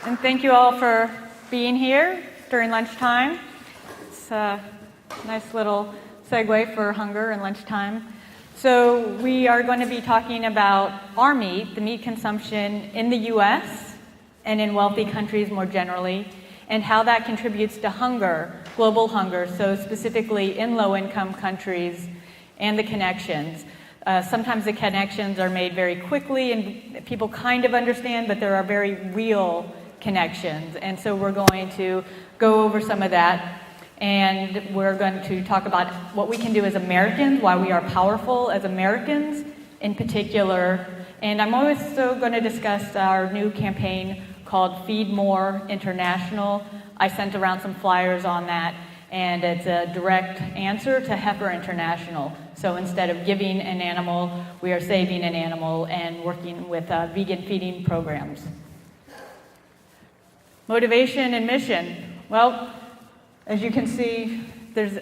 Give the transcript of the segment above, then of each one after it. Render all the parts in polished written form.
and thank you all for being here during lunchtime. It's a nice little segue for hunger and lunchtime. So we are going to be talking about our meat, the meat consumption in the U.S. and in wealthy countries more generally, and how that contributes to hunger, global hunger, so specifically in low-income countries, and the connections. Sometimes the connections are made very quickly and people kind of understand, but there are very real connections. And so we're going to go over some of that, and we're going to talk about what we can do as Americans, why we are powerful as Americans in particular. And I'm also going to discuss our new campaign called Feed More International. I sent around some flyers on that, and it's a direct answer to Heifer International. So instead of giving an animal, we are saving an animal and working with vegan feeding programs. Motivation and mission. Well, as you can see, there's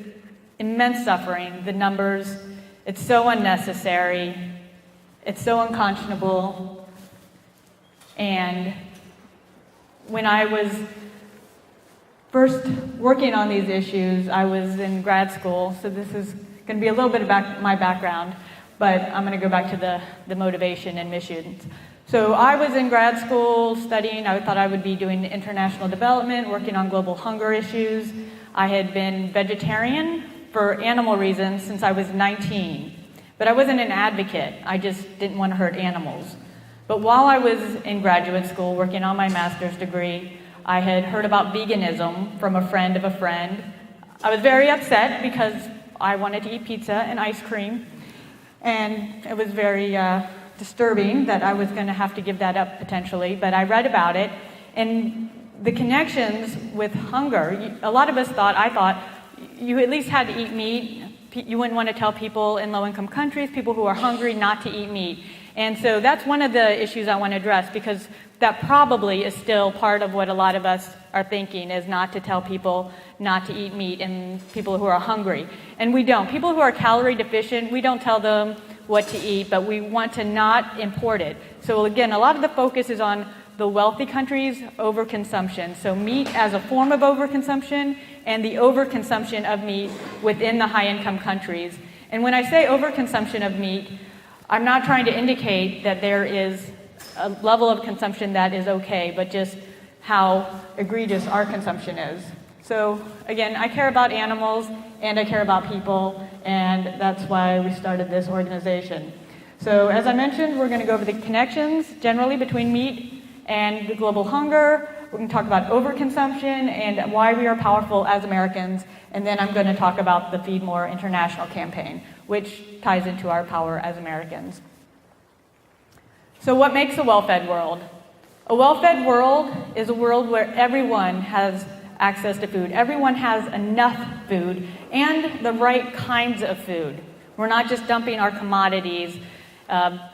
immense suffering. The numbers, it's so unnecessary. It's so unconscionable. And when I was first working on these issues, I was in grad school, so this is going to be a little bit about my background, but I'm going to go back to the motivation and missions. So I was in grad school studying. I thought I would be doing international development, working on global hunger issues. I had been vegetarian for animal reasons since I was 19, but I wasn't an advocate. I just didn't want to hurt animals. But while I was in graduate school working on my master's degree, I had heard about veganism from a friend of a friend. I was very upset because I wanted to eat pizza and ice cream, and it was very disturbing that I was going to have to give that up potentially, but I read about it, and the connections with hunger, a lot of us I thought, you at least had to eat meat. You wouldn't want to tell people in low-income countries, people who are hungry, not to eat meat. And so that's one of the issues I want to address, because that probably is still part of what a lot of us are thinking, is not to tell people not to eat meat and people who are hungry. And we don't. People who are calorie deficient, we don't tell them what to eat, but we want to not import it. So again, a lot of the focus is on the wealthy countries' overconsumption. So meat as a form of overconsumption and the overconsumption of meat within the high-income countries. And when I say overconsumption of meat, I'm not trying to indicate that there is a level of consumption that is okay, but just how egregious our consumption is. So again, I care about animals and I care about people, and that's why we started this organization. So as I mentioned, we're going to go over the connections generally between meat and the global hunger. We're going to talk about overconsumption and why we are powerful as Americans, and then I'm going to talk about the Feed More International campaign, which ties into our power as Americans. So what makes a well-fed world? A well-fed world is a world where everyone has access to food. Everyone has enough food and the right kinds of food. We're not just dumping our commodities,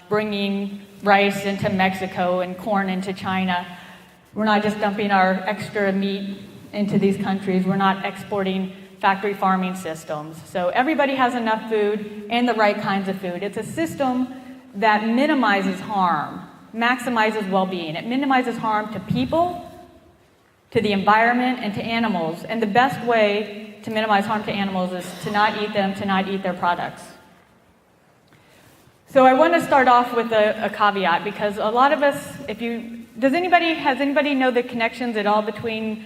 bringing rice into Mexico and corn into China. We're not just dumping our extra meat into these countries. We're not exporting factory farming systems. So everybody has enough food and the right kinds of food. It's a system that minimizes harm, maximizes well-being. It minimizes harm to people, to the environment, and to animals. And the best way to minimize harm to animals is to not eat them, to not eat their products. So I want to start off with a caveat, because a lot of us, has anybody know the connections at all between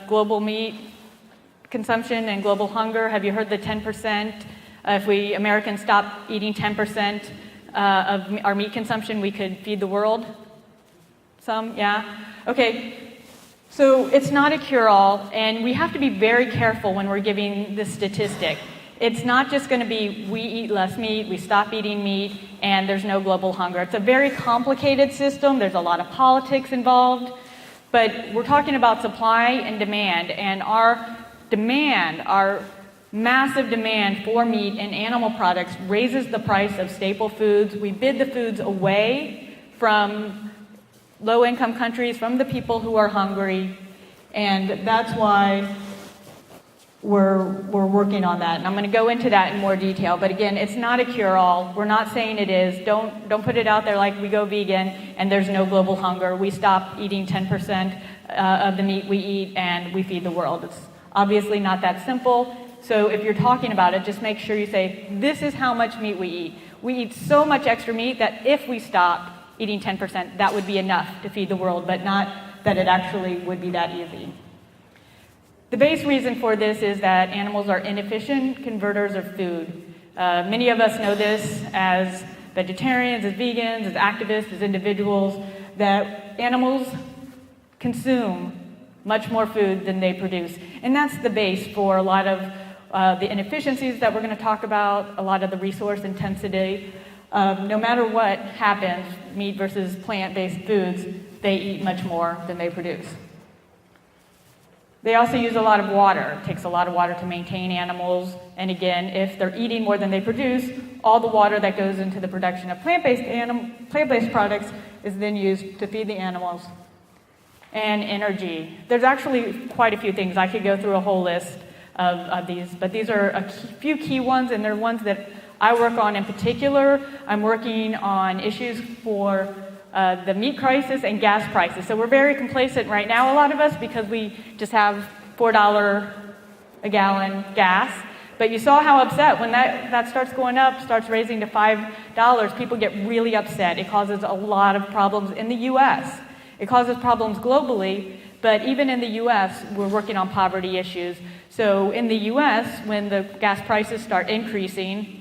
global meat consumption and global hunger? Have you heard the 10%? If we Americans stop eating 10% of our meat consumption, we could feed the world? Some, yeah? Okay. So it's not a cure-all, and we have to be very careful when we're giving this statistic. It's not just going to be we eat less meat, we stop eating meat, and there's no global hunger. It's a very complicated system. There's a lot of politics involved, but we're talking about supply and demand, and our massive demand for meat and animal products raises the price of staple foods. We bid the foods away from low-income countries, from the people who are hungry, and that's why we're working on that, and I'm going to go into that in more detail. But again, it's not a cure-all. We're not saying it is. Don't put it out there like we go vegan and there's no global hunger. We stop eating 10% of the meat we eat and we feed the world. It's obviously not that simple. So if you're talking about it, just make sure you say, this is how much meat we eat. We eat so much extra meat that if we stopped eating 10%, that would be enough to feed the world, but not that it actually would be that easy. The base reason for this is that animals are inefficient converters of food. Many of us know this as vegetarians, as vegans, as activists, as individuals, that animals consume much more food than they produce. And that's the base for a lot of the inefficiencies that we're going to talk about, a lot of the resource intensity. No matter what happens, meat versus plant-based foods, they eat much more than they produce. They also use a lot of water. It takes a lot of water to maintain animals. And again, if they're eating more than they produce, all the water that goes into the production of plant-based products is then used to feed the animals. And energy. There's actually quite a few things. I could go through a whole list of these, but these are a few key ones, and they're ones that I work on in particular. I'm working on issues for the meat crisis and gas prices. So we're very complacent right now, a lot of us, because we just have $4 a gallon gas. But you saw how upset when that starts going up, starts raising to $5, people get really upset. It causes a lot of problems in the U.S. It causes problems globally, but even in the U.S., we're working on poverty issues. So in the U.S., when the gas prices start increasing,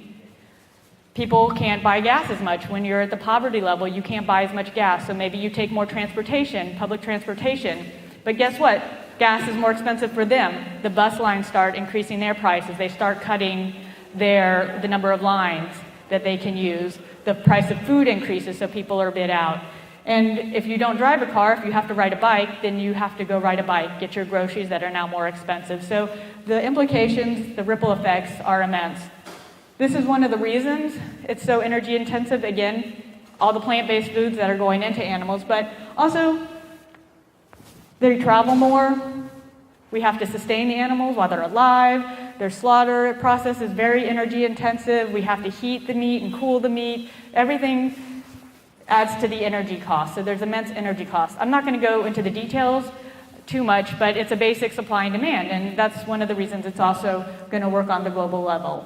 people can't buy gas as much. When you're at the poverty level, you can't buy as much gas. So maybe you take more transportation, public transportation. But guess what? Gas is more expensive for them. The bus lines start increasing their prices. They start cutting the number of lines that they can use. The price of food increases, so people are a bit out. And if you don't drive a car, if you have to ride a bike, then you have to go ride a bike, get your groceries that are now more expensive. So the implications, the ripple effects are immense. This is one of the reasons it's so energy intensive. Again, all the plant-based foods that are going into animals, but also they travel more. We have to sustain the animals while they're alive. Their slaughter process is very energy intensive. We have to heat the meat and cool the meat. Everything adds to the energy cost. So there's immense energy costs. I'm not going to go into the details too much, but it's a basic supply and demand, and that's one of the reasons it's also going to work on the global level.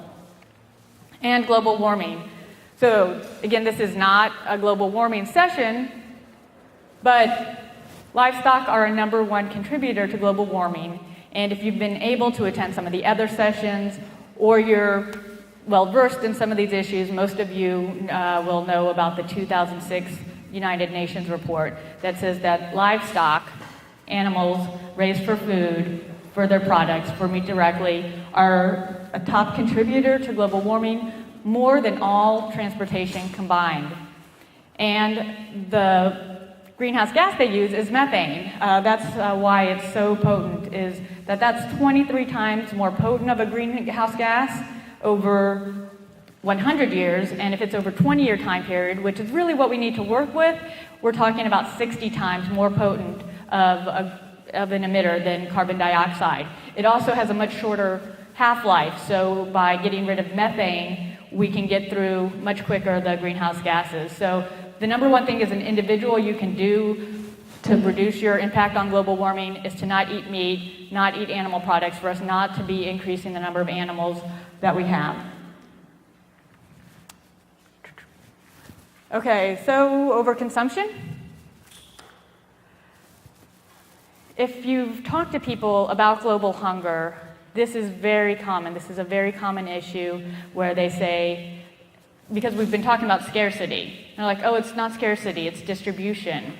And global warming. So again, this is not a global warming session, but livestock are a #1 contributor to global warming. And if you've been able to attend some of the other sessions, or you're well versed in some of these issues, most of you will know about the 2006 United Nations report that says that livestock, animals raised for food, for their products, for meat directly, are a top contributor to global warming, more than all transportation combined. And the greenhouse gas they use is methane. That's why it's so potent, is that's 23 times more potent of a greenhouse gas over 100 years, and if it's over 20-year time period, which is really what we need to work with, we're talking about 60 times more potent of an emitter than carbon dioxide. It also has a much shorter half-life, so by getting rid of methane, we can get through much quicker the greenhouse gases. So the #1 thing as an individual you can do to reduce your impact on global warming is to not eat meat, not eat animal products, for us not to be increasing the number of animals that we have. Okay, so overconsumption. If you've talked to people about global hunger, this is very common. This is a very common issue where they say, because we've been talking about scarcity. They're like, oh, it's not scarcity, it's distribution.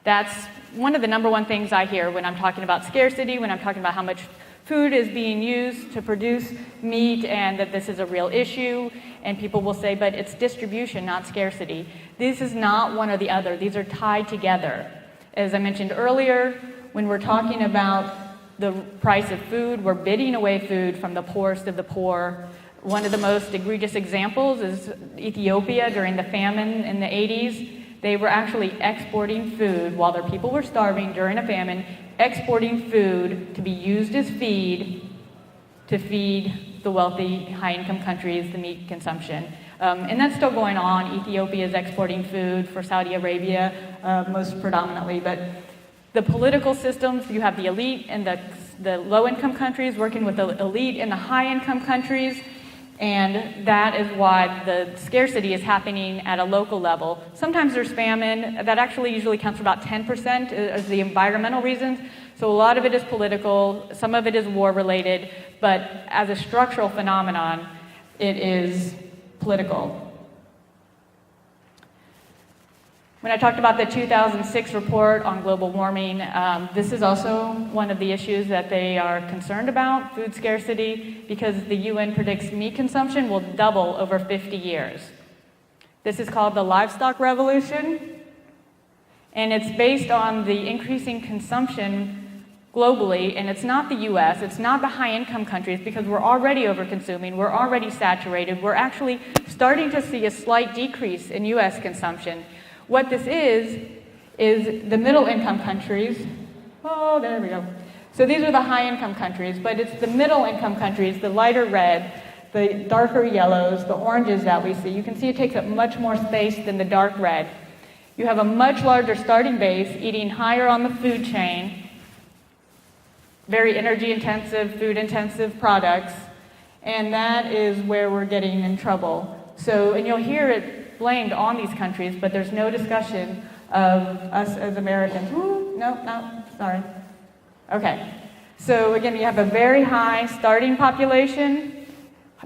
That's one of the #1 things I hear when I'm talking about scarcity, when I'm talking about how much food is being used to produce meat and that this is a real issue. And people will say, but it's distribution, not scarcity. This is not one or the other. These are tied together. As I mentioned earlier, when we're talking about the price of food, we're bidding away food from the poorest of the poor. One of the most egregious examples is Ethiopia during the famine in the 80s. They were actually exporting food while their people were starving during a famine, exporting food to be used as feed to feed the wealthy, high-income countries the meat consumption. And that's still going on. Ethiopia is exporting food for Saudi Arabia, most predominantly. But the political systems, you have the elite in the low-income countries working with the elite in the high-income countries. And that is why the scarcity is happening at a local level. Sometimes there's famine. That actually usually counts for about 10% as the environmental reasons. So a lot of it is political. Some of it is war-related. But as a structural phenomenon, it is political. When I talked about the 2006 report on global warming, this is also one of the issues that they are concerned about, food scarcity, because the UN predicts meat consumption will double over 50 years. This is called the Livestock Revolution, and it's based on the increasing consumption globally, and it's not the US, it's not the high-income countries, because we're already over-consuming, we're already saturated, we're actually starting to see a slight decrease in US consumption. What this is the middle-income countries. Oh, there we go. So these are the high-income countries, but it's the middle-income countries, the lighter red, the darker yellows, the oranges that we see. You can see it takes up much more space than the dark red. You have a much larger starting base, eating higher on the food chain, very energy-intensive, food-intensive products, and that is where we're getting in trouble. So, and you'll hear it blamed on these countries, but there's no discussion of us as Americans. Ooh, no, sorry. Okay, so again, you have a very high starting population,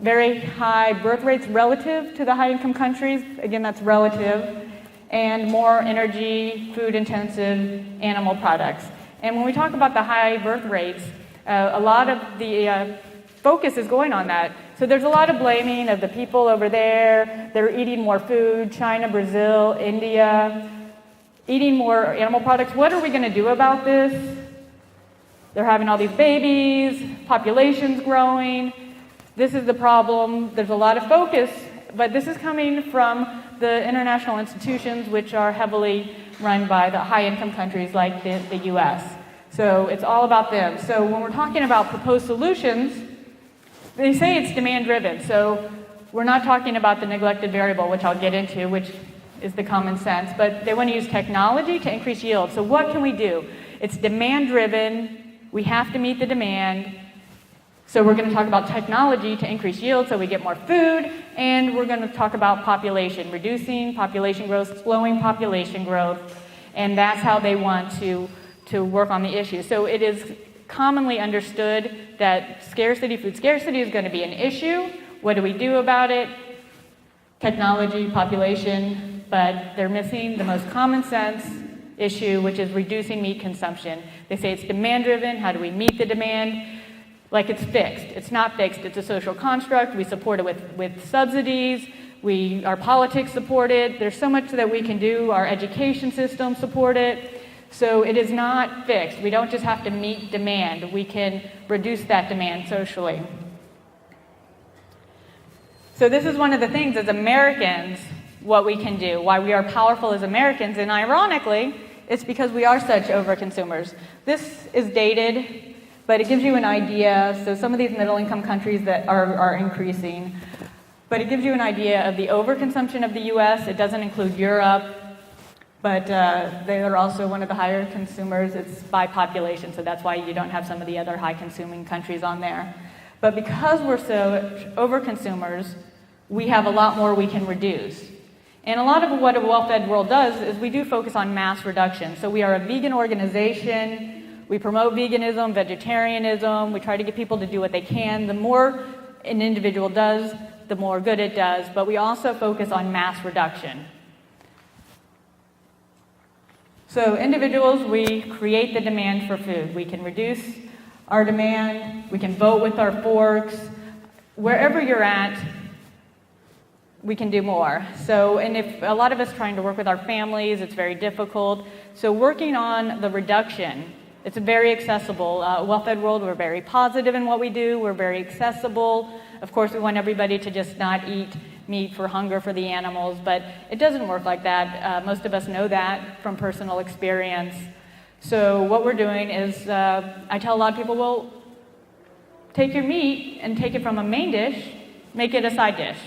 very high birth rates relative to the high-income countries. Again, that's relative, and more energy, food-intensive animal products. And when we talk about the high birth rates, a lot of the focus is going on that. So there's a lot of blaming of the people over there. They're eating more food, China, Brazil, India, eating more animal products. What are we going to do about this? They're having all these babies, population's growing. This is the problem. There's a lot of focus, but this is coming from the international institutions, which are heavily run by the high-income countries like the US. So it's all about them. So when we're talking about proposed solutions, they say it's demand-driven, so we're not talking about the neglected variable, which I'll get into, which is the common sense, but they want to use technology to increase yield. So what can we do? It's demand-driven. We have to meet the demand. So we're going to talk about technology to increase yield so we get more food, and we're going to talk about population, reducing population growth, slowing population growth, and that's how they want to work on the issue. So it is commonly understood that food scarcity is going to be an issue. What do we do about it? Technology, population, but they're missing the most common sense issue, which is reducing meat consumption. They say it's demand-driven. How do we meet the demand? Like it's fixed. It's not fixed. It's a social construct. We support it with subsidies. Our politics support it. There's so much that we can do. Our education system support it. So it is not fixed. We don't just have to meet demand. We can reduce that demand socially. So this is one of the things as Americans, what we can do, why we are powerful as Americans, and ironically, it's because we are such overconsumers. This is dated, but it gives you an idea. So some of these middle-income countries that are increasing, but it gives you an idea of the overconsumption of the US. It doesn't include Europe. But they are also one of the higher consumers. It's by population, so that's why you don't have some of the other high-consuming countries on there. But because we're so over-consumers, we have a lot more we can reduce. And a lot of what a well-fed world does is we do focus on mass reduction. So we are a vegan organization. We promote veganism, vegetarianism. We try to get people to do what they can. The more an individual does, the more good it does. But we also focus on mass reduction. So individuals, we create the demand for food. We can reduce our demand. We can vote with our forks. Wherever you're at, we can do more. So, and if a lot of us trying to work with our families, it's very difficult. So working on the reduction, it's very accessible. Well-fed world, we're very positive in what we do. We're very accessible. Of course, we want everybody to just not eat meat for hunger for the animals, but it doesn't work like that. Most of us know that from personal experience. So what we're doing is, I tell a lot of people, well, take your meat and take it from a main dish, make it a side dish.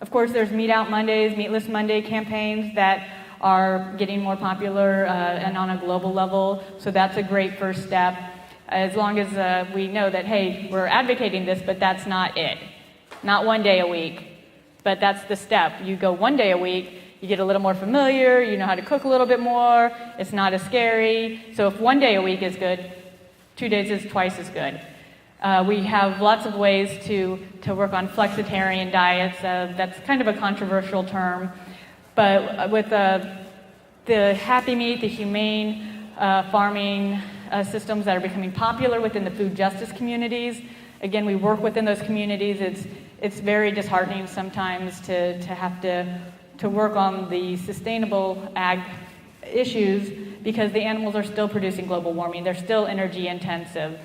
Of course, there's Meat Out Mondays, Meatless Monday campaigns that are getting more popular and on a global level, so that's a great first step. As long as we know that, hey, we're advocating this, but that's not it. Not one day a week, but that's the step. You go one day a week, you get a little more familiar, you know how to cook a little bit more, it's not as scary. So if one day a week is good, 2 days is twice as good. We have lots of ways to work on flexitarian diets. That's kind of a controversial term, but with the Happy Meat, the humane farming systems that are becoming popular within the food justice communities, again, we work within those communities. It's very disheartening sometimes to have to work on the sustainable ag issues because the animals are still producing global warming. They're still energy intensive.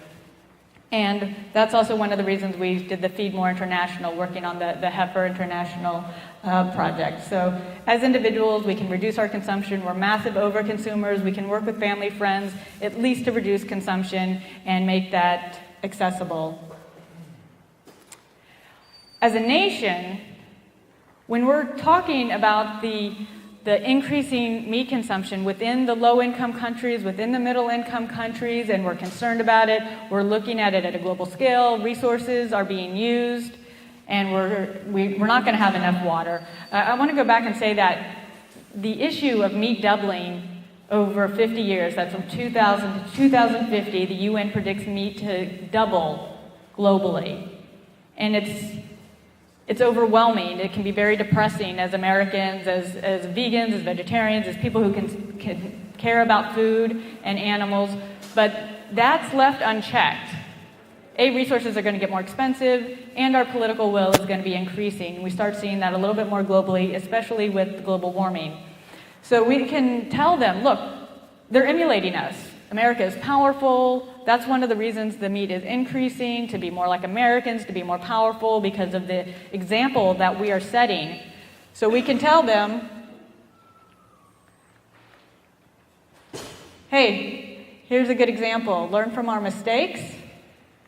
And that's also one of the reasons we did the Feed More International, working on the Heifer International project. So as individuals, we can reduce our consumption. We're massive overconsumers. We can work with family, friends, at least to reduce consumption and make that accessible. As a nation, when we're talking about the increasing meat consumption within the low-income countries, within the middle-income countries, and we're concerned about it, we're looking at it at a global scale, resources are being used, and we're not going to have enough water. I want to go back and say that the issue of meat doubling over 50 years, that's from 2000 to 2050, the UN predicts meat to double globally. And it's overwhelming. It can be very depressing as Americans, as vegans, as vegetarians, as people who can care about food and animals. But that's left unchecked. Resources are going to get more expensive, and our political will is going to be increasing. We start seeing that a little bit more globally, especially with global warming. So we can tell them, look, they're emulating us. America is powerful. That's one of the reasons the meat is increasing, to be more like Americans, to be more powerful, because of the example that we are setting. So we can tell them, hey, here's a good example. Learn from our mistakes.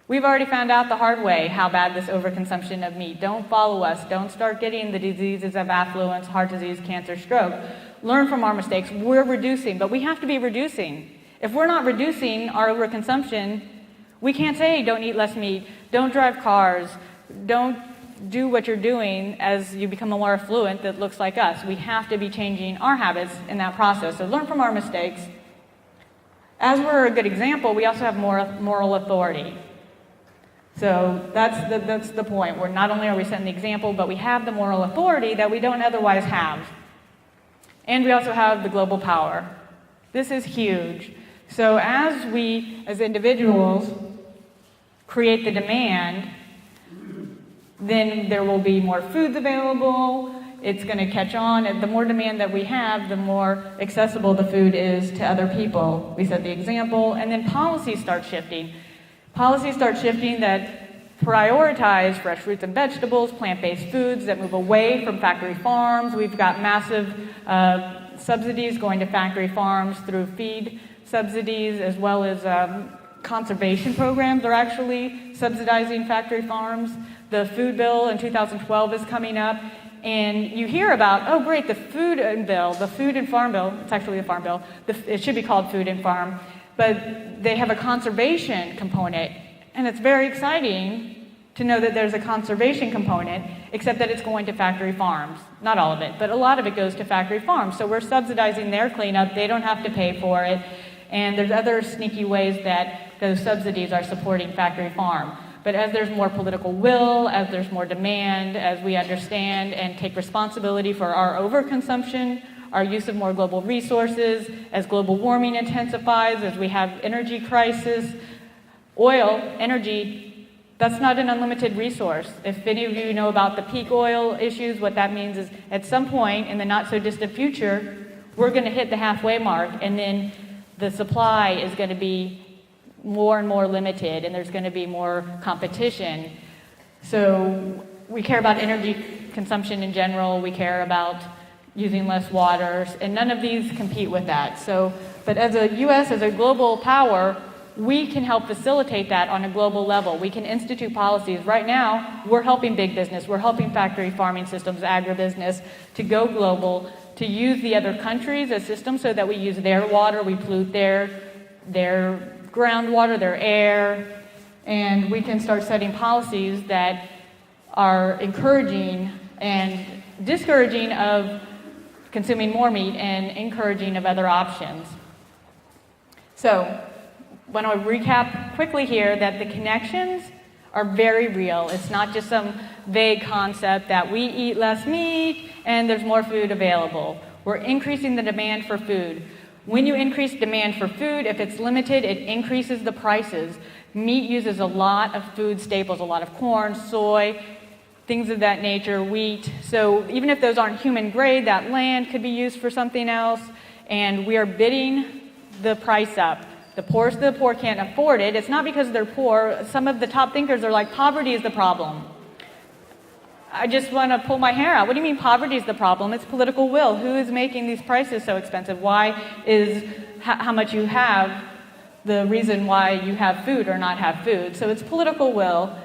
We've already found out the hard way how bad this overconsumption of meat. Don't follow us. Don't start getting the diseases of affluence, heart disease, cancer, stroke. Learn from our mistakes. We're reducing, but we have to be reducing. If we're not reducing our overconsumption, we can't say don't eat less meat, don't drive cars, don't do what you're doing as you become more affluent that looks like us. We have to be changing our habits in that process. So learn from our mistakes. As we're a good example, we also have moral authority. So that's the point. Where not only are we setting the example, but we have the moral authority that we don't otherwise have. And we also have the global power. This is huge. So as we, as individuals, create the demand, then there will be more foods available. It's going to catch on. And the more demand that we have, the more accessible the food is to other people. We set the example, and then policies start shifting. Policies start shifting that prioritize fresh fruits and vegetables, plant-based foods, that move away from factory farms. We've got massive subsidies going to factory farms through feed subsidies, as well as conservation programs are actually subsidizing factory farms. The food bill in 2012 is coming up, and you hear about, oh great, the food and farm bill, it's actually the farm bill, it should be called food and farm, but they have a conservation component, and it's very exciting to know that there's a conservation component, except that it's going to factory farms. Not all of it, but a lot of it goes to factory farms. So we're subsidizing their cleanup. They don't have to pay for it. And there's other sneaky ways that those subsidies are supporting factory farm. But as there's more political will, as there's more demand, as we understand and take responsibility for our overconsumption, our use of more global resources, as global warming intensifies, as we have energy crisis, oil, energy, that's not an unlimited resource. If any of you know about the peak oil issues, what that means is at some point in the not so distant future, we're going to hit the halfway mark, and then the supply is going to be more and more limited, and there's going to be more competition. So we care about energy consumption in general. We care about using less water, and none of these compete with that. So, but as a U.S., as a global power, we can help facilitate that on a global level. We can institute policies. Right now, we're helping big business, we're helping factory farming systems, agribusiness, to go global, to use the other countries as systems so that we use their water, we pollute their groundwater, their air, and we can start setting policies that are encouraging and discouraging of consuming more meat and encouraging of other options. So, I want to recap quickly here that the connections are very real. It's not just some vague concept that we eat less meat and there's more food available. We're increasing the demand for food. When you increase demand for food, if it's limited, it increases the prices. Meat uses a lot of food staples, a lot of corn, soy, things of that nature, wheat. So even if those aren't human grade, that land could be used for something else, and we are bidding the price up. The poorest of the poor can't afford it. It's not because they're poor. Some of the top thinkers are like, poverty is the problem. I just want to pull my hair out. What do you mean poverty is the problem? It's political will. Who is making these prices so expensive? Why is how much you have the reason why you have food or not have food? So it's political will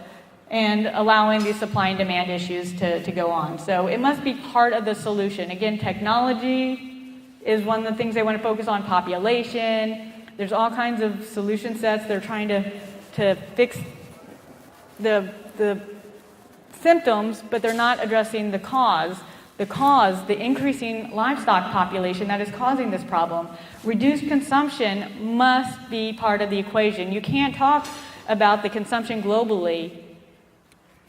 and allowing these supply and demand issues to go on. So it must be part of the solution. Again, technology is one of the things they want to focus on, population. There's all kinds of solution sets. They're trying to fix the symptoms, but they're not addressing the cause. The increasing livestock population that is causing this problem. Reduced consumption must be part of the equation. You can't talk about the consumption globally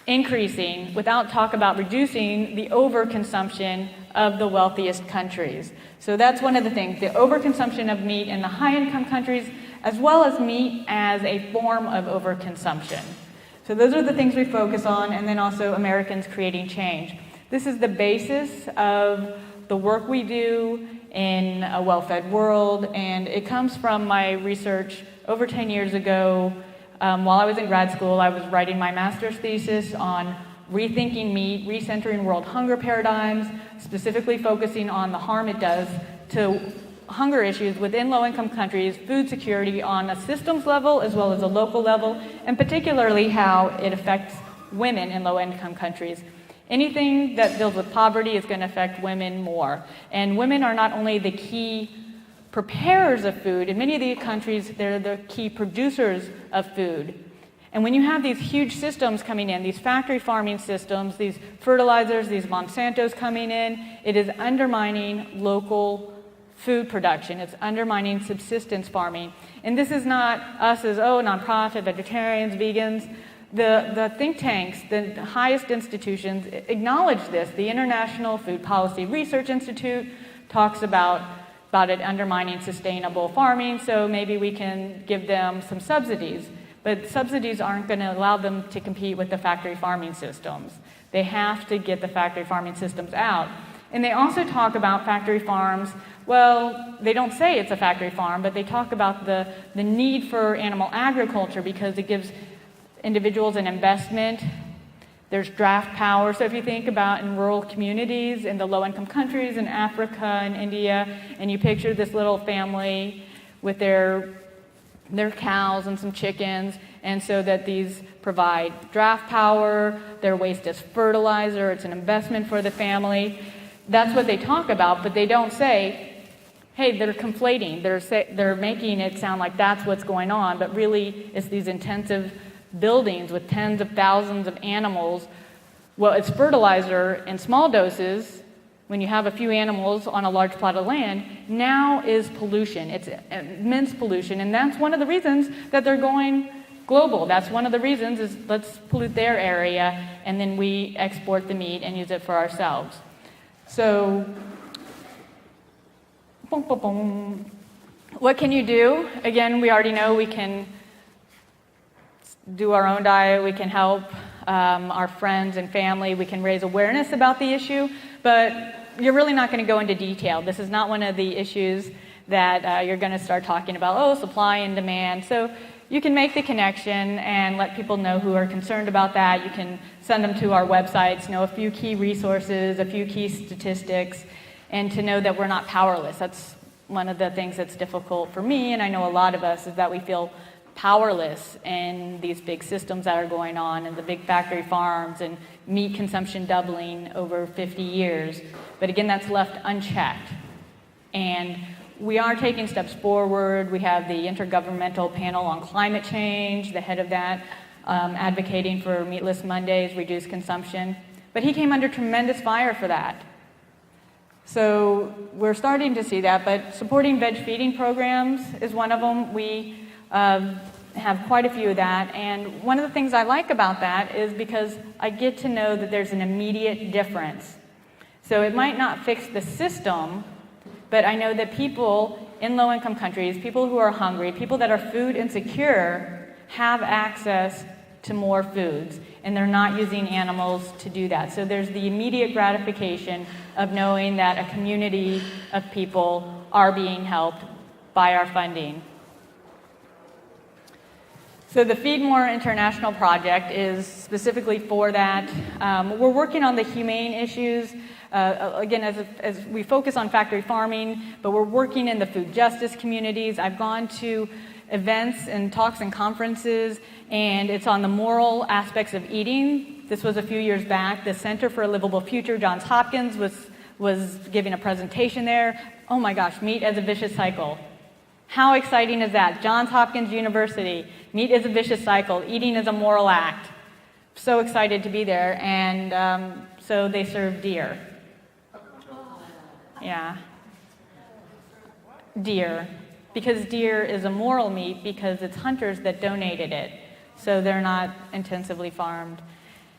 increasing without talk about reducing the overconsumption of the wealthiest countries. So that's one of the things, the overconsumption of meat in the high-income countries, as well as meat as a form of overconsumption. So those are the things we focus on, and then also Americans creating change. This is the basis of the work we do in a well-fed world, and it comes from my research over 10 years ago. While I was in grad school, I was writing my master's thesis on rethinking meat, recentering world hunger paradigms, specifically focusing on the harm it does to hunger issues within low-income countries, food security on a systems level as well as a local level, and particularly how it affects women in low-income countries. Anything that deals with poverty is going to affect women more. And women are not only the key preparers of food. In many of these countries, they're the key producers of food. And when you have these huge systems coming in, these factory farming systems, these fertilizers, these Monsantos coming in, it is undermining local food production. It's undermining subsistence farming. And this is not us as, nonprofit, vegetarians, vegans. The think tanks, the highest institutions acknowledge this. The International Food Policy Research Institute talks about it undermining sustainable farming, so maybe we can give them some subsidies. But subsidies aren't going to allow them to compete with the factory farming systems. They have to get the factory farming systems out. And they also talk about factory farms. Well, they don't say it's a factory farm, but they talk about the need for animal agriculture because it gives individuals an investment. There's draft power. So if you think about in rural communities, in the low-income countries, in Africa and India, and you picture this little family with their cows and some chickens, and so that these provide draft power, their waste is fertilizer, it's an investment for the family. That's what they talk about, but they don't say, hey, they're conflating. They're making it sound like that's what's going on, but really it's these intensive buildings with tens of thousands of animals. Well, it's fertilizer in small doses. When you have a few animals on a large plot of land, now is pollution. It's immense pollution, and that's one of the reasons that they're going global. That's one of the reasons is let's pollute their area, and then we export the meat and use it for ourselves. So, what can you do? Again, we already know we can do our own diet, we can help our friends and family, we can raise awareness about the issue, but you're really not going to go into detail. This is not one of the issues that you're going to start talking about, supply and demand. So you can make the connection and let people know who are concerned about that. You can send them to our websites, know a few key resources, a few key statistics, and to know that we're not powerless. That's one of the things that's difficult for me, and I know a lot of us, is that we feel powerless in these big systems that are going on and the big factory farms and meat consumption doubling over 50 years. But again, that's left unchecked. And we are taking steps forward. We have the Intergovernmental Panel on Climate Change, the head of that, advocating for meatless Mondays, reduced consumption. But he came under tremendous fire for that. So we're starting to see that, but supporting veg feeding programs is one of them. We have quite a few of that, and one of the things I like about that is because I get to know that there's an immediate difference. So it might not fix the system, but I know that people in low-income countries, people who are hungry, people that are food insecure, have access to more foods, and they're not using animals to do that. So there's the immediate gratification of knowing that a community of people are being helped by our funding. So the Feed More International project is specifically for that. We're working on the humane issues. Again, as we focus on factory farming, but we're working in the food justice communities. I've gone to events and talks and conferences, and it's on the moral aspects of eating. This was a few years back. The Center for a Livable Future, Johns Hopkins, was giving a presentation there. Oh my gosh, meat as a vicious cycle. How exciting is that? Johns Hopkins University, meat is a vicious cycle, eating is a moral act. So excited to be there, and so they serve deer. Yeah. Deer. Because deer is a moral meat because it's hunters that donated it. So they're not intensively farmed.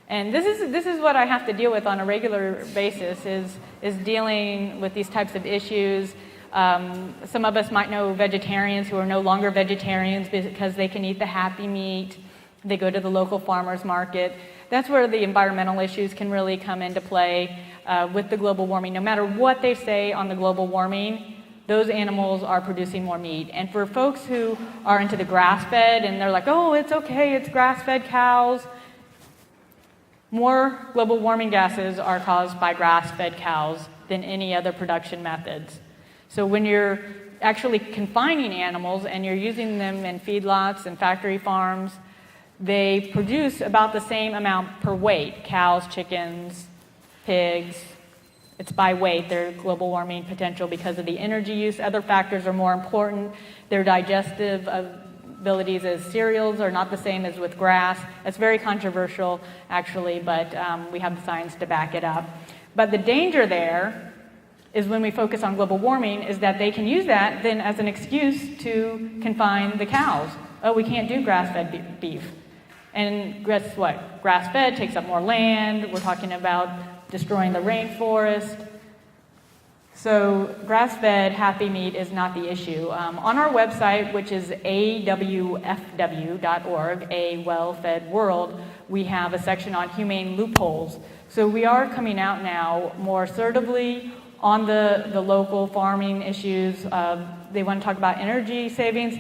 And this is what I have to deal with on a regular basis is dealing with these types of issues. Some of us might know vegetarians who are no longer vegetarians because they can eat the happy meat. They go to the local farmers market. That's where the environmental issues can really come into play with the global warming. No matter what they say on the global warming, those animals are producing more meat. And for folks who are into the grass-fed and they're like, oh, it's okay, it's grass-fed cows, more global warming gases are caused by grass-fed cows than any other production methods. So when you're actually confining animals and you're using them in feedlots and factory farms, they produce about the same amount per weight. Cows, chickens, pigs, it's by weight, their global warming potential because of the energy use. Other factors are more important. Their digestive abilities as cereals are not the same as with grass. It's very controversial, actually, but we have the science to back it up. But the danger there is when we focus on global warming is that they can use that then as an excuse to confine the cows. Oh, we can't do grass-fed beef. And guess what? Grass-fed takes up more land. We're talking about destroying the rainforest. So grass-fed happy meat is not the issue. On our website, which is awfw.org, A Well-Fed World, we have a section on humane loopholes. So we are coming out now more assertively on the local farming issues. They want to talk about energy savings.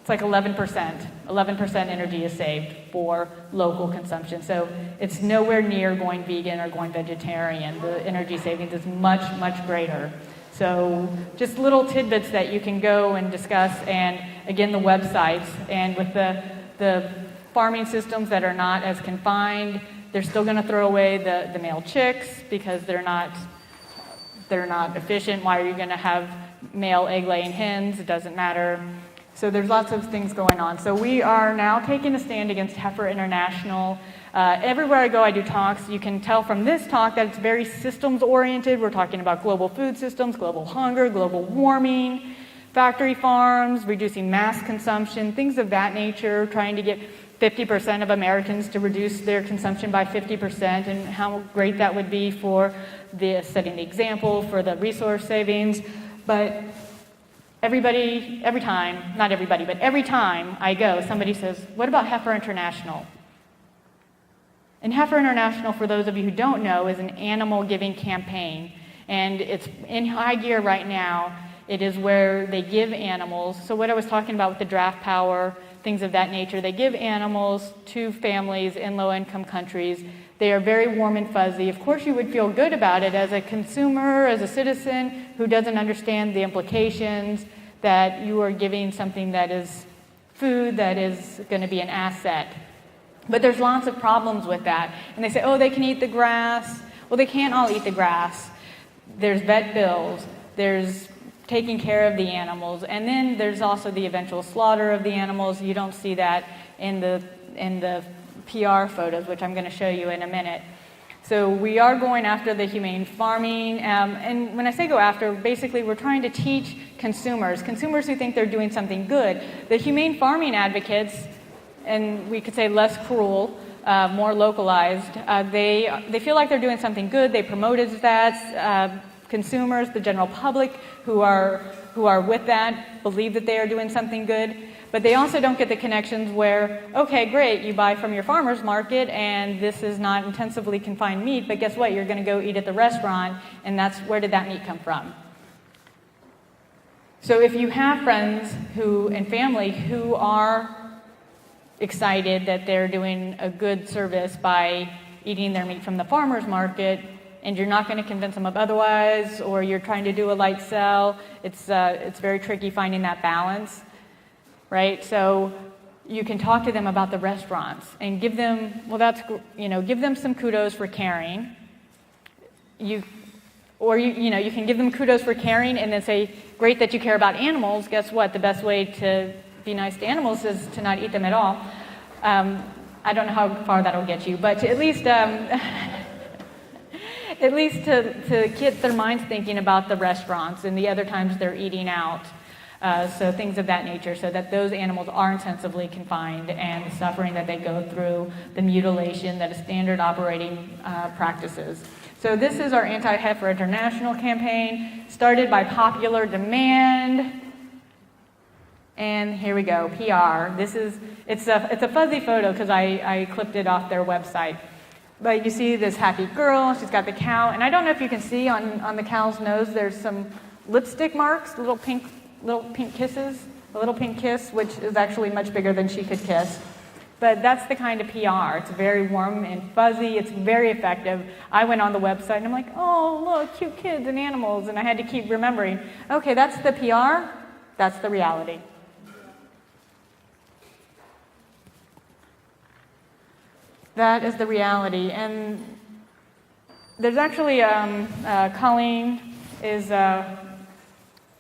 It's like 11%. 11% energy is saved for local consumption. So it's nowhere near going vegan or going vegetarian. The energy savings is much, much greater. So just little tidbits that you can go and discuss. And again, the websites. And with the farming systems that are not as confined, they're still going to throw away the male chicks because they're not efficient. Why are you going to have male egg-laying hens? It doesn't matter. So there's lots of things going on. So we are now taking a stand against Heifer International. Everywhere I go, I do talks. You can tell from this talk that it's very systems-oriented. We're talking about global food systems, global hunger, global warming, factory farms, reducing mass consumption, things of that nature, trying to get 50% of Americans to reduce their consumption by 50%, and how great that would be for setting the example for the resource savings. But every time I go, somebody says, what about Heifer International? And Heifer International, for those of you who don't know, is an animal giving campaign. And it's in high gear right now. It is where they give animals. So what I was talking about with the draft power, things of that nature, they give animals to families in low-income countries. They are very warm and fuzzy. Of course, you would feel good about it as a consumer, as a citizen who doesn't understand the implications that you are giving something that is food that is going to be an asset. But there's lots of problems with that. And they say, oh, they can eat the grass. Well, they can't all eat the grass. There's vet bills. There's taking care of the animals. And then there's also the eventual slaughter of the animals. You don't see that in the PR photos, which I'm going to show you in a minute. So we are going after the humane farming. And when I say go after, basically we're trying to teach consumers who think they're doing something good. The humane farming advocates, and we could say less cruel, more localized, they feel like they're doing something good. They promote it as that. Consumers, the general public who are with that, believe that they are doing something good. But they also don't get the connections where, okay, great, you buy from your farmer's market and this is not intensively confined meat, but guess what? You're going to go eat at the restaurant, and that's where did that meat come from? So if you have friends and family who are excited that they're doing a good service by eating their meat from the farmer's market, and you're not going to convince them of otherwise, or you're trying to do a light sell, it's very tricky finding that balance, right? So you can talk to them about the restaurants and give them, give them some kudos for caring. You can give them kudos for caring and then say, great that you care about animals. Guess what? The best way to be nice to animals is to not eat them at all. I don't know how far that'll get you, but at least to get their minds thinking about the restaurants and the other times they're eating out. So things of that nature, so that those animals are intensively confined and the suffering that they go through, the mutilation that is standard operating practices. So this is our Anti-Heifer International campaign, started by popular demand. And here we go, PR. It's a fuzzy photo because I clipped it off their website. But you see this happy girl, she's got the cow, and I don't know if you can see on the cow's nose, there's some lipstick marks, little pink kisses, a little pink kiss, which is actually much bigger than she could kiss. But that's the kind of PR. It's very warm and fuzzy. It's very effective. I went on the website and I'm like, oh, look, cute kids and animals. And I had to keep remembering, okay, that's the PR, that's the reality. That is the reality. And there's actually, Colleen is,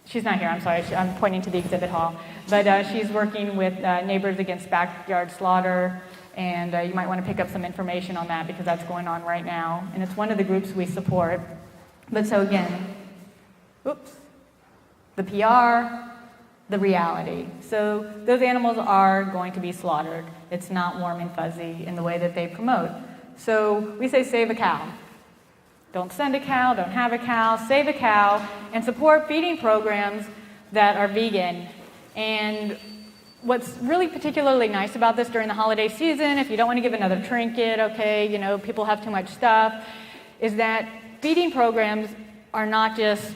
she's not here, I'm sorry, I'm pointing to the exhibit hall. But she's working with Neighbors Against Backyard Slaughter, and you might want to pick up some information on that because that's going on right now. And it's one of the groups we support. But so again, the PR, the reality. So those animals are going to be slaughtered. It's not warm and fuzzy in the way that they promote. So we say save a cow. Don't send a cow, don't have a cow, save a cow, and support feeding programs that are vegan. And what's really particularly nice about this during the holiday season, if you don't want to give another trinket, okay, people have too much stuff, is that feeding programs are not just,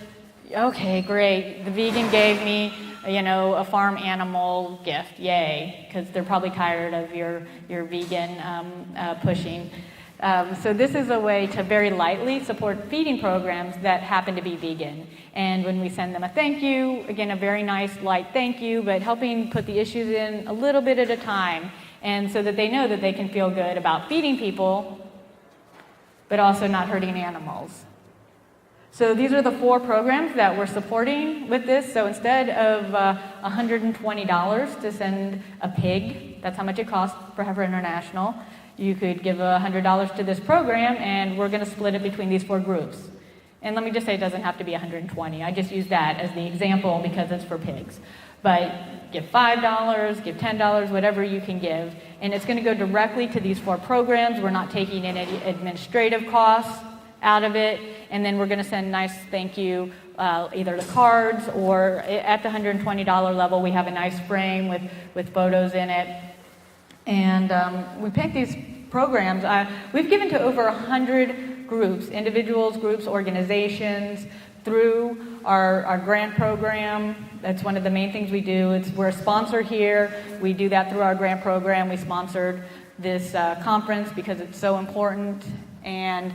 okay, great, the vegan gave me, a farm animal gift, yay, because they're probably tired of your vegan pushing. So this is a way to very lightly support feeding programs that happen to be vegan. And when we send them a thank you, again, a very nice light thank you, but helping put the issues in a little bit at a time, and so that they know that they can feel good about feeding people, but also not hurting animals. So these are the 4 programs that we're supporting with this. So instead of $120 to send a pig, that's how much it costs for Heifer International, you could give $100 to this program, and we're going to split it between these 4 groups. And let me just say it doesn't have to be $120. I just use that as the example because it's for pigs. But give $5, give $10, whatever you can give. And it's going to go directly to these 4 programs. We're not taking any administrative costs out of it. And then we're going to send nice thank you, either the cards or at the $120 level, we have a nice frame with photos in it. And we picked these programs. We've given to over 100 groups, individuals, groups, organizations, through our grant program. That's one of the main things we do. We're a sponsor here. We do that through our grant program. We sponsored this conference because it's so important. And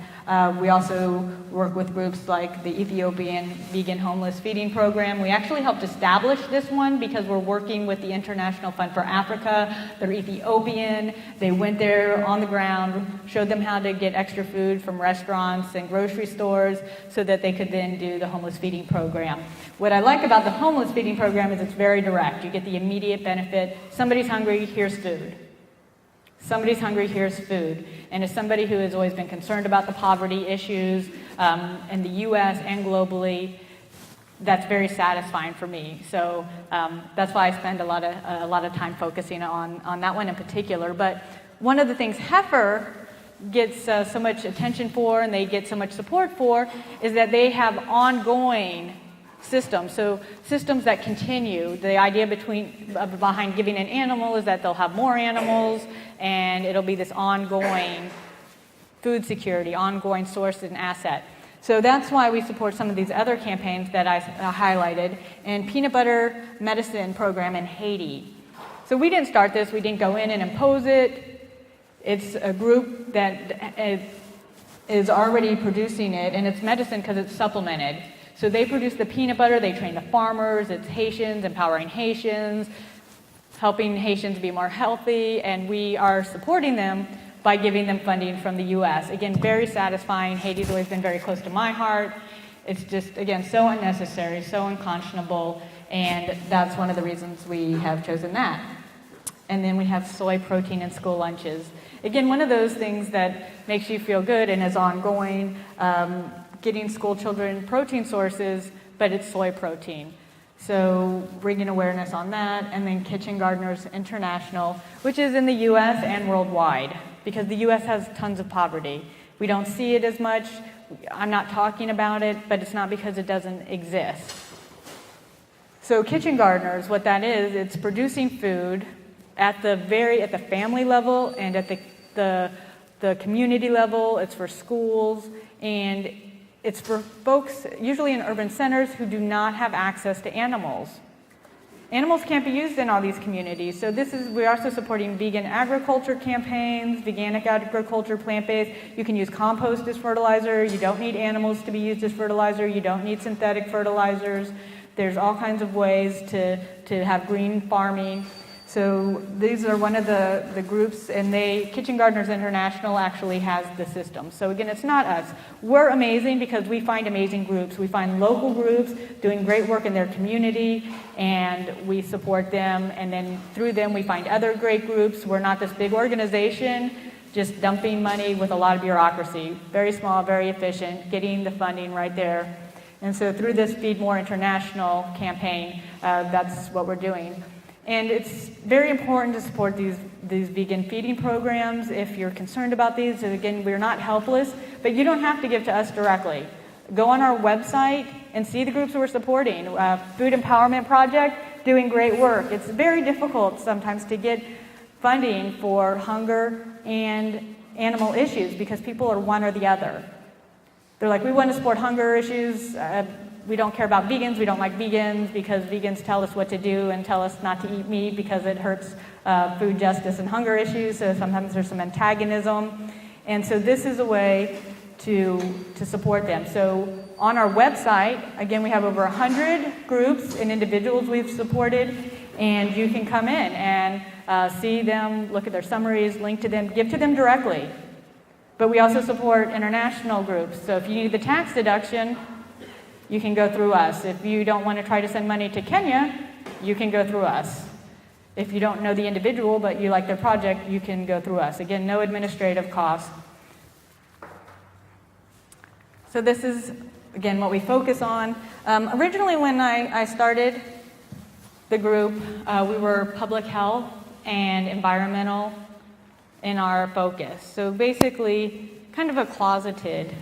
we also work with groups like the Ethiopian Vegan Homeless Feeding Program. We actually helped establish this one because we're working with the International Fund for Africa. They're Ethiopian. They went there on the ground, showed them how to get extra food from restaurants and grocery stores so that they could then do the homeless feeding program. What I like about the homeless feeding program is it's very direct. You get the immediate benefit. Somebody's hungry, here's food. Somebody's hungry, here's food. And as somebody who has always been concerned about the poverty issues in the U.S. and globally, that's very satisfying for me. So that's why I spend a lot of time focusing on that one in particular. But one of the things Heifer gets so much attention for and they get so much support for is that they have ongoing systems. So systems that continue. The idea behind giving an animal is that they'll have more animals and it'll be this ongoing food security, ongoing source and asset. So that's why we support some of these other campaigns that I highlighted, and peanut butter medicine program in Haiti. So we didn't start this, we didn't go in and impose it. It's a group that is already producing it, and it's medicine because it's supplemented. So they produce the peanut butter, they train the farmers, it's Haitians, empowering Haitians, helping Haitians be more healthy, and we are supporting them by giving them funding from the U.S. Again, very satisfying. Haiti's always been very close to my heart. It's just, again, so unnecessary, so unconscionable, and that's one of the reasons we have chosen that. And then we have soy protein in school lunches. Again, one of those things that makes you feel good and is ongoing, getting school children protein sources, but it's soy protein. So bringing awareness on that, and then Kitchen Gardeners International, which is in the U.S. and worldwide, because the U.S. has tons of poverty. We don't see it as much. I'm not talking about it, but it's not because it doesn't exist. So Kitchen Gardeners, what that is, it's producing food at the family level and at the community level. It's for schools, and it's for folks, usually in urban centers, who do not have access to animals. Animals can't be used in all these communities. So we're also supporting vegan agriculture campaigns, veganic agriculture, plant-based. You can use compost as fertilizer. You don't need animals to be used as fertilizer. You don't need synthetic fertilizers. There's all kinds of ways to have green farming. So these are one of the groups, and Kitchen Gardeners International actually has the system. So again, it's not us. We're amazing because we find amazing groups. We find local groups doing great work in their community, and we support them. And then through them, we find other great groups. We're not this big organization just dumping money with a lot of bureaucracy. Very small, very efficient, getting the funding right there. And so through this Feed More International campaign, that's what we're doing. And it's very important to support these vegan feeding programs. If you're concerned about these, again, we're not helpless, but you don't have to give to us directly. Go on our website and see the groups we're supporting. Food Empowerment Project, doing great work. It's very difficult sometimes to get funding for hunger and animal issues because people are one or the other. They're like, we want to support hunger issues. We don't care about vegans. We don't like vegans because vegans tell us what to do and tell us not to eat meat because it hurts food justice and hunger issues. So sometimes there's some antagonism. And so this is a way to support them. So on our website, again, we have over 100 groups and individuals we've supported, and you can come in and see them, look at their summaries, link to them, give to them directly. But we also support international groups. So if you need the tax deduction, you can go through us. If you don't want to try to send money to Kenya, you can go through us. If you don't know the individual but you like their project, you can go through us. Again, no administrative cost. So this is, again, what we focus on. Originally when I started the group, we were public health and environmental in our focus. So basically, kind of a closeted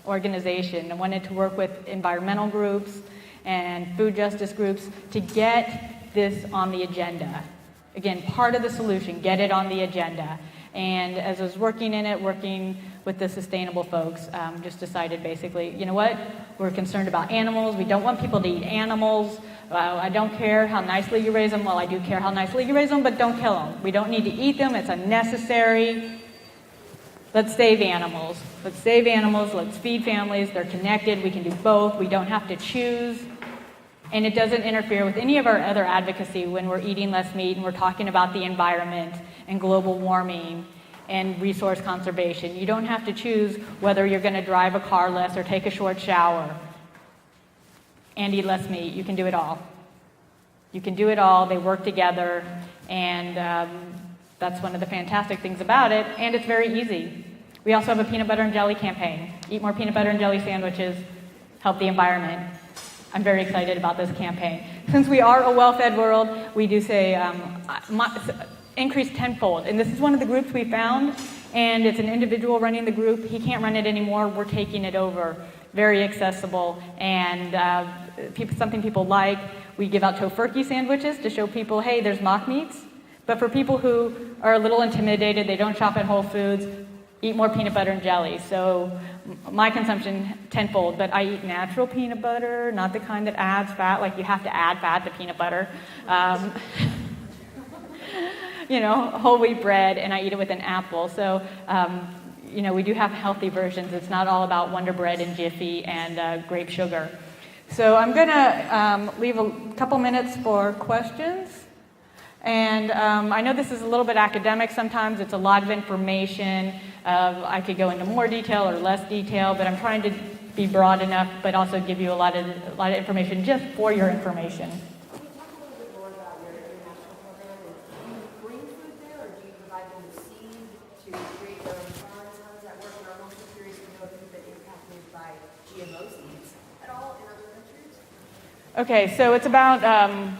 organization. I wanted to work with environmental groups and food justice groups to get this on the agenda. Again, part of the solution, get it on the agenda. And as I was working with the sustainable folks, just decided basically, you know what, we're concerned about animals. We don't want people to eat animals. I don't care how nicely you raise them. Well, I do care how nicely you raise them, but don't kill them. We don't need to eat them. It's unnecessary. Let's save animals. Let's save animals. Let's feed families. They're connected. We can do both. We don't have to choose. And it doesn't interfere with any of our other advocacy when we're eating less meat and we're talking about the environment and global warming and resource conservation. You don't have to choose whether you're going to drive a car less or take a short shower and eat less meat. You can do it all. You can do it all. They work together, and that's one of the fantastic things about it, and it's very easy. We also have a peanut butter and jelly campaign. Eat more peanut butter and jelly sandwiches, help the environment. I'm very excited about this campaign. Since we are a well-fed world, we do say increase tenfold. And this is one of the groups we found, and it's an individual running the group. He can't run it anymore. We're taking it over. Very accessible, and something people like. We give out tofurkey sandwiches to show people, hey, there's mock meats. But for people who are a little intimidated, they don't shop at Whole Foods, eat more peanut butter and jelly. So my consumption tenfold, but I eat natural peanut butter, not the kind that adds fat, like you have to add fat to peanut butter. Whole wheat bread, and I eat it with an apple. So, we do have healthy versions. It's not all about Wonder Bread and Jiffy and grape sugar. So I'm going to leave a couple minutes for questions. And I know this is a little bit academic sometimes. It's a lot of information. I could go into more detail or less detail, but I'm trying to be broad enough, but also give you a lot of information just for your information. Can you talk a little bit more about your international program? Do you bring food there, or do you provide them the seed to create their own farms? How does that work? And I'm also curious to know if you've been impacted by GMO seeds at all in other countries. Okay, so it's about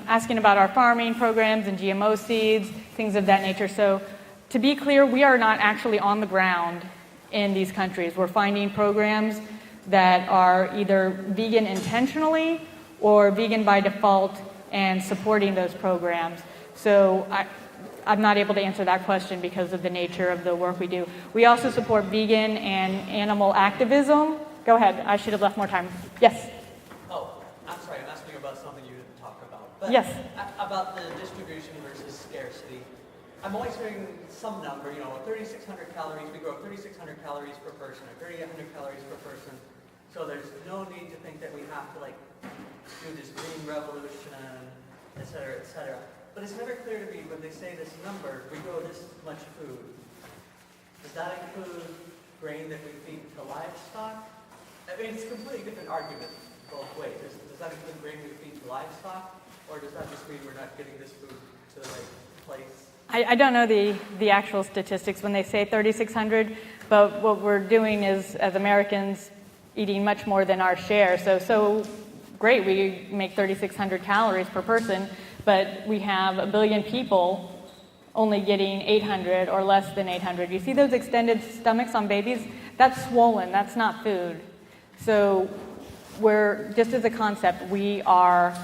asking about our farming programs and GMO seeds, things of that nature. So to be clear, we are not actually on the ground in these countries. We're finding programs that are either vegan intentionally or vegan by default and supporting those programs. So I'm not able to answer that question because of the nature of the work we do. We also support vegan and animal activism. Go ahead, I should have left more time. Yes? I'm sorry, I'm asking about something you didn't talk about. But yes. About the distribution versus scarcity. I'm always hearing some number, 3,600 calories. We grow 3,600 calories per person, or 3,800 calories per person. So there's no need to think that we have to do this green revolution, et cetera, et cetera. But it's never clear to me when they say this number, we grow this much food. Does that include grain that we feed to livestock? I mean, it's a completely different argument both ways. Does that include grain we feed to livestock? Or does that just mean we're not getting this food to the right place? I don't know the actual statistics when they say 3,600, but what we're doing is, as Americans, eating much more than our share. So great, we make 3,600 calories per person, but we have 1 billion people only getting 800 or less than 800. You see those extended stomachs on babies? That's swollen, that's not food. So just as a concept, we are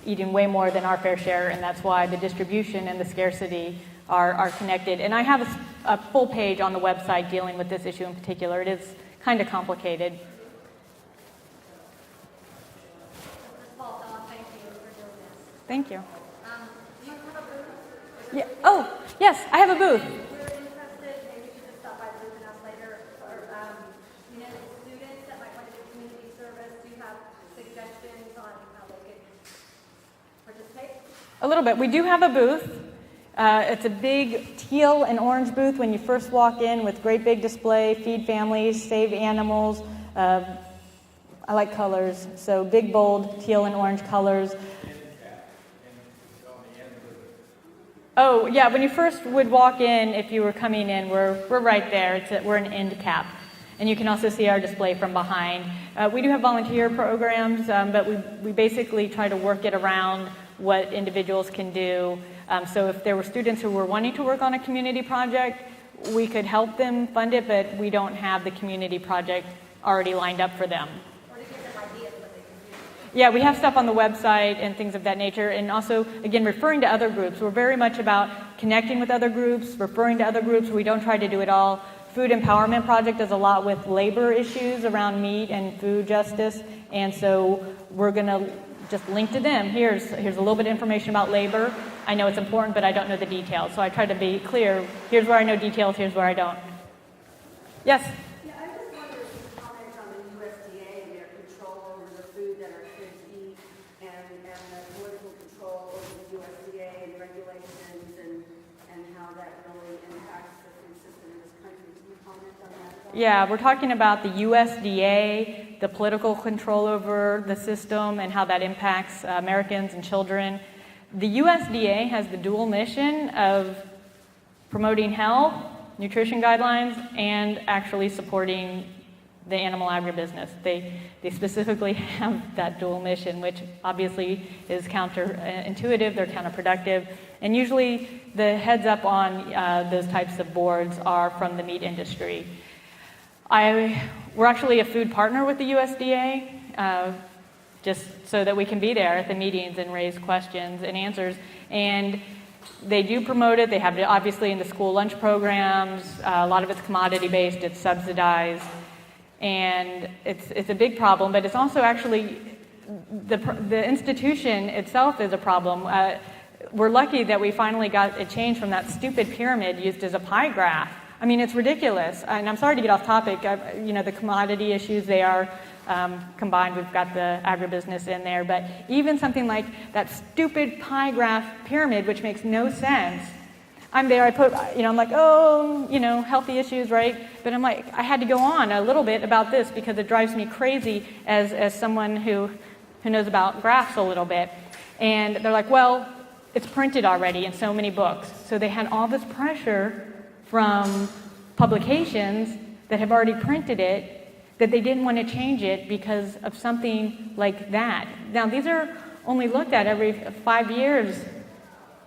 eating way more than our fair share, and that's why the distribution and the scarcity are connected. And I have a full page on the website dealing with this issue in particular. It is kind of complicated. Thank you. Do you have a booth? Yeah. Oh, yes, I have a booth. If you're interested, maybe you should just stop by the booth and ask later. Or, students that might want to do community service, do you have suggestions on how they could participate? A little bit. We do have a booth. It's a big teal and orange booth when you first walk in with great big display, feed families, save animals. I like colors, so big, bold, teal and orange colors. Oh, yeah, when you first would walk in, if you were coming in, we're right there. We're an end cap. And you can also see our display from behind. We do have volunteer programs, but we basically try to work it around what individuals can do. So if there were students who were wanting to work on a community project, we could help them fund it, but we don't have the community project already lined up for them. Or to give them ideas what they can do. Yeah, we have stuff on the website and things of that nature, and also, again, referring to other groups. We're very much about connecting with other groups, referring to other groups. We don't try to do it all. Food Empowerment Project does a lot with labor issues around meat and food justice, and so we're going to just link to them. Here's a little bit of information about labor. I know it's important, but I don't know the details, so I try to be clear. Here's where I know details, here's where I don't. Yes? Yeah, I just wonder if you comment on the USDA and their control over the food that our kids eat and the political control over the USDA and regulations and how that really impacts the food system in this country. Can you comment on that at all? Yeah, we're talking about the USDA, the political control over the system and how that impacts Americans and children. The USDA has the dual mission of promoting health, nutrition guidelines, and actually supporting the animal agribusiness. They specifically have that dual mission, which obviously is counterintuitive, they're counterproductive, and usually the heads up on those types of boards are from the meat industry. We're actually a food partner with the USDA, just so that we can be there at the meetings and raise questions and answers. And they do promote it. They have it obviously in the school lunch programs. A lot of it's commodity-based. It's subsidized. And it's a big problem, but it's also actually, the institution itself is a problem. We're lucky that we finally got a change from that stupid pyramid used as a pie graph. I mean, it's ridiculous. And I'm sorry to get off topic. The commodity issues, they are combined. We've got the agribusiness in there. But even something like that stupid pie graph pyramid, which makes no sense, I'm there, I'm like, healthy issues, right? But I'm like, I had to go on a little bit about this because it drives me crazy as someone who knows about graphs a little bit. And they're like, well, it's printed already in so many books. So they had all this pressure from publications that have already printed it that they didn't want to change it because of something like that. Now, these are only looked at every 5 years,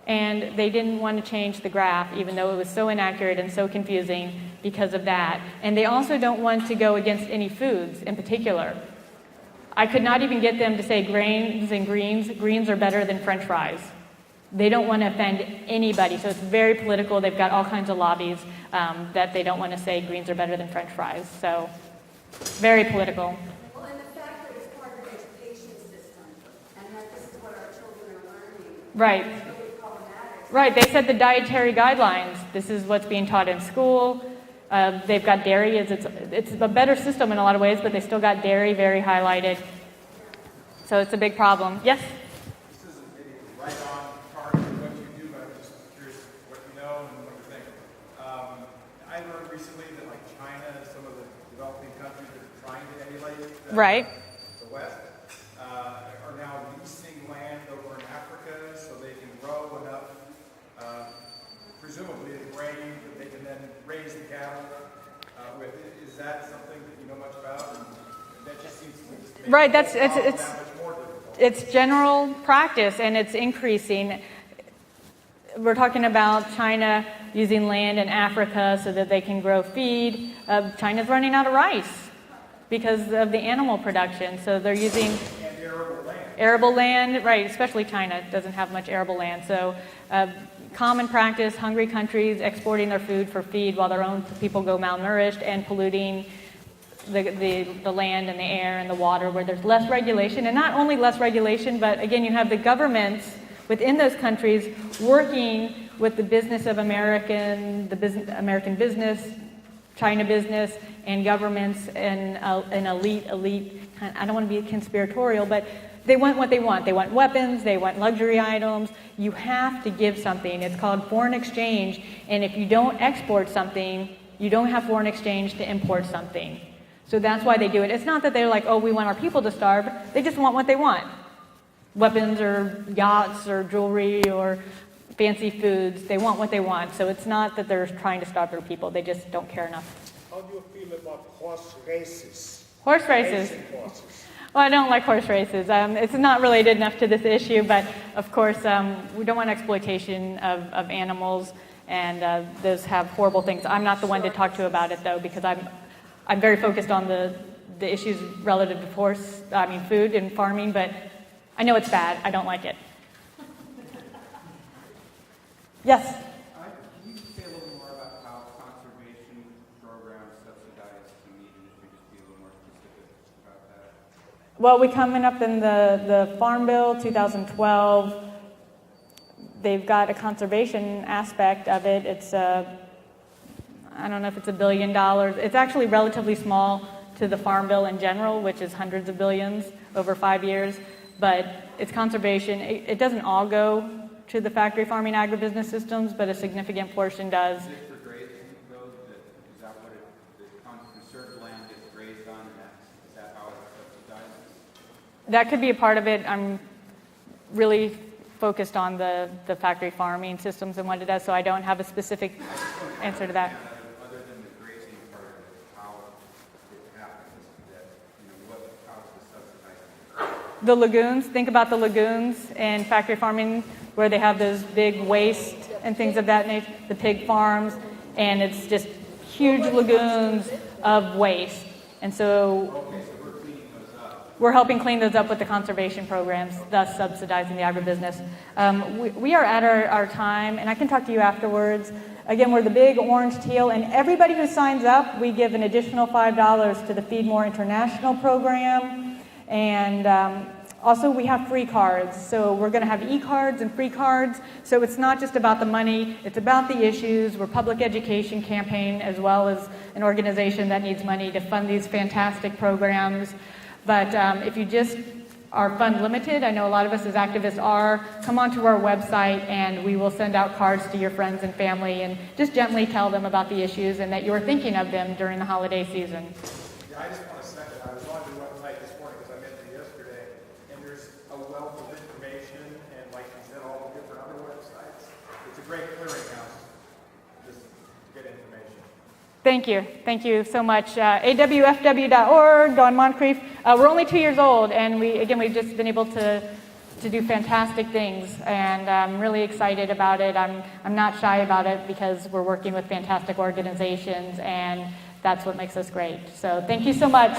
and they didn't want to change the graph, even though it was so inaccurate and so confusing because of that. And they also don't want to go against any foods in particular. I could not even get them to say grains and greens. Greens are better than French fries. They don't want to offend anybody, so it's very political. They've got all kinds of lobbies that they don't want to say greens are better than French fries. So, very political. Well, and the fact that it's part of the education system and that this is what our children are learning. Right. It's really problematic. Right, they set the dietary guidelines. This is what's being taught in school. They've got dairy. It's a better system in a lot of ways, but they still got dairy very highlighted. So it's a big problem. Yes? This isn't maybe right on target with what you do, but I'm just curious what you know and what you think. I learned recently that like China and some of the developing countries that are trying to emulate the West are now leasing land over in Africa so they can grow enough, presumably a grain that they can then raise the cattle with. Is that something that you know much about? And that just seems to just make Right, that much more difficult. It's general practice, and it's increasing. We're talking about China using land in Africa so that they can grow feed. China's running out of rice because of the animal production, so they're using arable land, right, especially China doesn't have much arable land. So common practice, hungry countries exporting their food for feed while their own people go malnourished and polluting the land and the air and the water where there's less regulation. And not only less regulation, but again, you have the governments within those countries working with the business of American business, China business, and governments and an elite, I don't want to be conspiratorial, but they want what they want. They want weapons, they want luxury items. You have to give something. It's called foreign exchange. And if you don't export something, you don't have foreign exchange to import something. So that's why they do it. It's not that they're like, oh, we want our people to starve. They just want what they want. Weapons or yachts or jewelry or fancy foods. They want what they want. So it's not that they're trying to starve their people. They just don't care enough. How do you feel about horse races? Horse races. Racing horses. Well, I don't like horse races. It's not related enough to this issue, but of course, we don't want exploitation of animals, and those have horrible things. I'm not the one to talk to about it, though, because I'm very focused on the issues relative to food and farming, but I know it's bad. I don't like it. Yes? Can you say a little more about how conservation programs subsidize the meat industry? Just be a little more specific about that. Well, we coming up in the Farm Bill 2012. They've got a conservation aspect of it. It's I don't know if it's $1 billion. It's actually relatively small to the Farm Bill in general, which is hundreds of billions over 5 years. But it's conservation. It doesn't all go to the factory farming agribusiness systems, but a significant portion does. Is it for grazing, though? Is that what the conserved land gets grazed on? Is that how it's subsidized? That could be a part of it. I'm really focused on the factory farming systems and what it does, so I don't have a specific answer to that. Other than the grazing part of it, how it happens, how is it subsidized? The lagoons, think about the lagoons in factory farming where they have those big waste and things of that nature, the pig farms, and it's just huge lagoons of waste. And so we're helping clean those up with the conservation programs, thus subsidizing the agribusiness. We are at our time, and I can talk to you afterwards. Again, we're the big orange teal, and everybody who signs up, we give an additional $5 to the Feed More International program. And also, we have free cards. So we're going to have e-cards and free cards. So it's not just about the money, it's about the issues. We're a public education campaign as well as an organization that needs money to fund these fantastic programs. But if you just are fund limited, I know a lot of us as activists are, come onto our website and we will send out cards to your friends and family and just gently tell them about the issues and that you're thinking of them during the holiday season. Yeah, I just want to second. I was on your website this morning because I met you yesterday, and there's a wealth of information, and like you said, all the different other websites. It's a great clearinghouse just to get information. Thank you. Thank you so much. awfw.org, Don Moncrieffe. We're only 2 years old, and we've just been able to do fantastic things, and I'm really excited about it. I'm not shy about it because we're working with fantastic organizations, and that's what makes us great. So thank you so much.